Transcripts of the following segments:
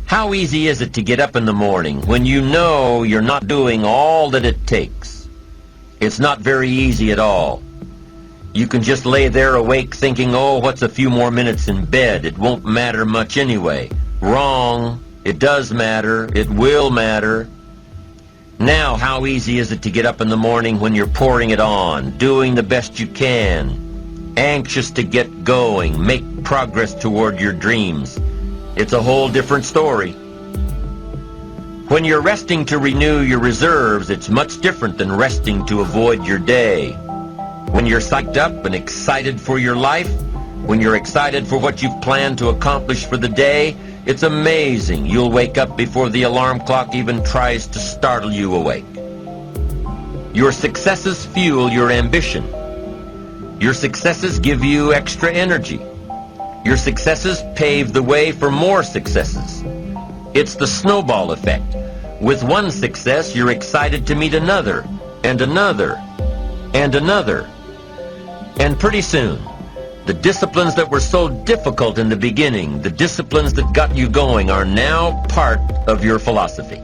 How easy is it to get up in the morning when you know you're not doing all that it takes? It's not very easy at all. You can just lay there awake thinking, oh, what's a few more minutes in bed? It won't matter much anyway. Wrong. It does matter. It will matter. Now, how easy is it to get up in the morning when you're pouring it on, doing the best you can, anxious to get going, make progress toward your dreams? It's a whole different story. When you're resting to renew your reserves, it's much different than resting to avoid your day. When you're psyched up and excited for your life, when you're excited for what you've planned to accomplish for the day, it's amazing. You'll wake up before the alarm clock even tries to startle you awake. Your successes fuel your ambition. Your successes give you extra energy. Your successes pave the way for more successes. It's the snowball effect. With one success, you're excited to meet another, and another, and another. And pretty soon, the disciplines that were so difficult in the beginning, the disciplines that got you going, are now part of your philosophy.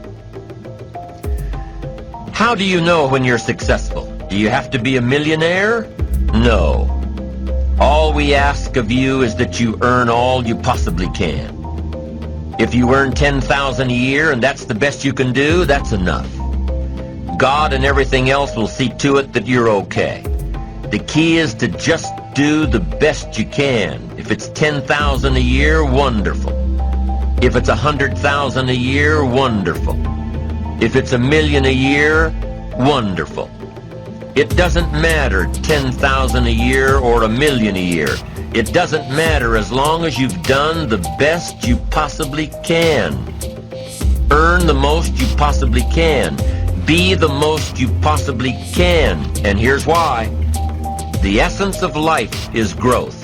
How do you know when you're successful? Do you have to be a millionaire? No. All we ask of you is that you earn all you possibly can. If you earn $10,000 a year and that's the best you can do, that's enough. God and everything else will see to it that you're okay. The key is to just do the best you can. If it's $10,000 a year, wonderful. If it's $100,000 a year, wonderful. If it's $1 million a year, wonderful. It doesn't matter $10,000 a year or $1 million a year. It doesn't matter as long as you've done the best you possibly can. Earn the most you possibly can. Be the most you possibly can. And here's why. The essence of life is growth.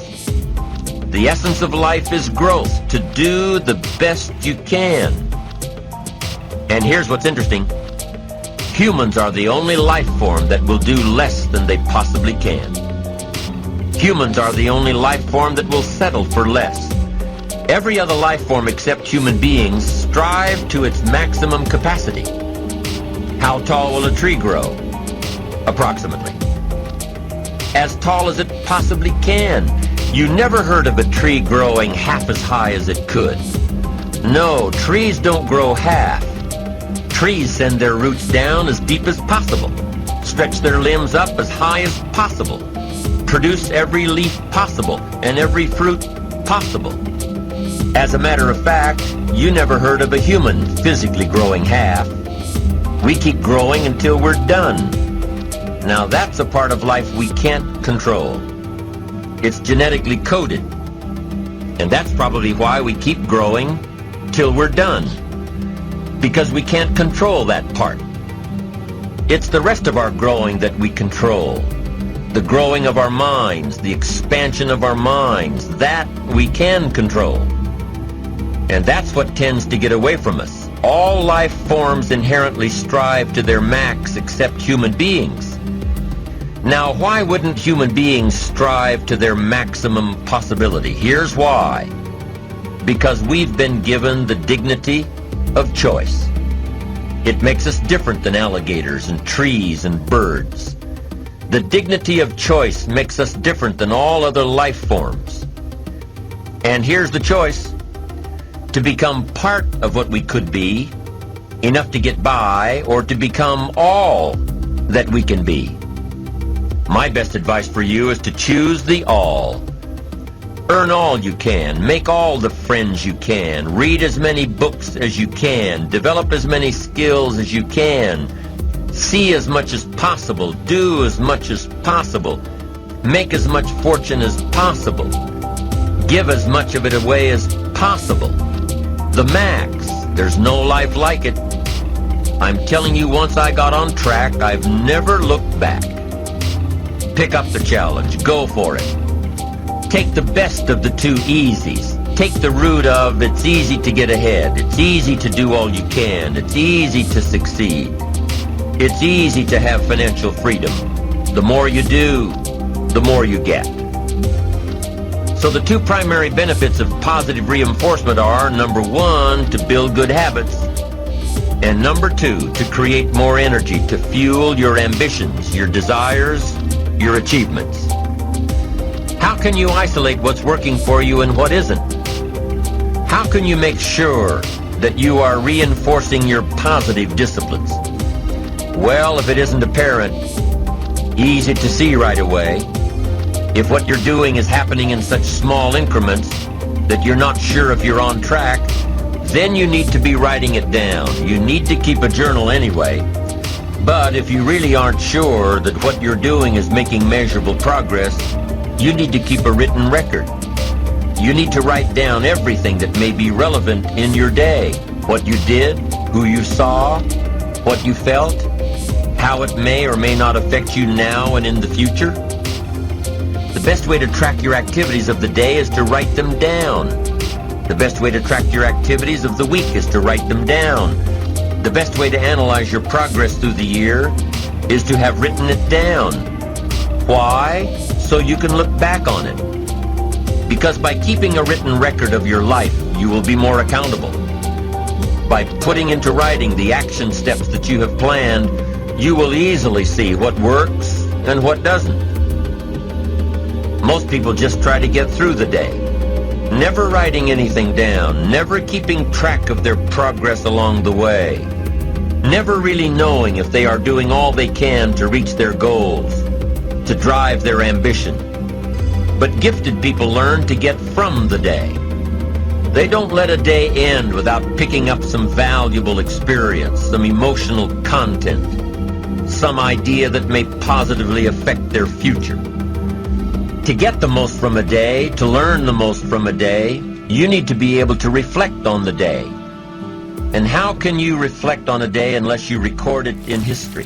The essence of life is growth, to do the best you can. And here's what's interesting. Humans are the only life form that will do less than they possibly can. Humans are the only life form that will settle for less. Every other life form except human beings strive to its maximum capacity. How tall will a tree grow? Approximately. As tall as it possibly can. You never heard of a tree growing half as high as it could. No, trees don't grow half. Trees send their roots down as deep as possible, stretch their limbs up as high as possible, produce every leaf possible and every fruit possible. As a matter of fact, you never heard of a human physically growing half. We keep growing until we're done. Now that's a part of life we can't control. It's genetically coded. And that's probably why we keep growing till we're done. Because we can't control that part. It's the rest of our growing that we control. The growing of our minds, the expansion of our minds, that we can control. And that's what tends to get away from us. All life forms inherently strive to their max except human beings. Now, why wouldn't human beings strive to their maximum possibility? Here's why. Because we've been given the dignity of choice. It makes us different than alligators and trees and birds. The dignity of choice makes us different than all other life forms. And here's the choice. To become part of what we could be, enough to get by, or to become all that we can be. My best advice for you is to choose the all. Earn all you can, make all the friends you can, read as many books as you can, develop as many skills as you can, see as much as possible, do as much as possible, make as much fortune as possible, give as much of it away as possible. The max. There's no life like it. I'm telling you, once I got on track, I've never looked back. Pick up the challenge. Go for it. Take the best of the two easies. Take the route of it's easy to get ahead. It's easy to do all you can. It's easy to succeed. It's easy to have financial freedom. The more you do, the more you get. So the two primary benefits of positive reinforcement are, number one, to build good habits, and number two, to create more energy to fuel your ambitions, your desires, your achievements. How can you isolate what's working for you and what isn't? How can you make sure that you are reinforcing your positive disciplines? Well, if it isn't apparent, easy to see right away, if what you're doing is happening in such small increments that you're not sure if you're on track, then you need to be writing it down. You need to keep a journal anyway. But if you really aren't sure that what you're doing is making measurable progress, you need to keep a written record. You need to write down everything that may be relevant in your day. What you did, who you saw, what you felt, how it may or may not affect you now and in the future. The best way to track your activities of the day is to write them down. The best way to track your activities of the week is to write them down. The best way to analyze your progress through the year is to have written it down. Why? So you can look back on it. Because by keeping a written record of your life, you will be more accountable. By putting into writing the action steps that you have planned, you will easily see what works and what doesn't. Most people just try to get through the day, never writing anything down, never keeping track of their progress along the way, never really knowing if they are doing all they can to reach their goals, to drive their ambition. But gifted people learn to get from the day. They don't let a day end without picking up some valuable experience, some emotional content, some idea that may positively affect their future. To get the most from a day, to learn the most from a day, you need to be able to reflect on the day. And how can you reflect on a day unless you record it in history?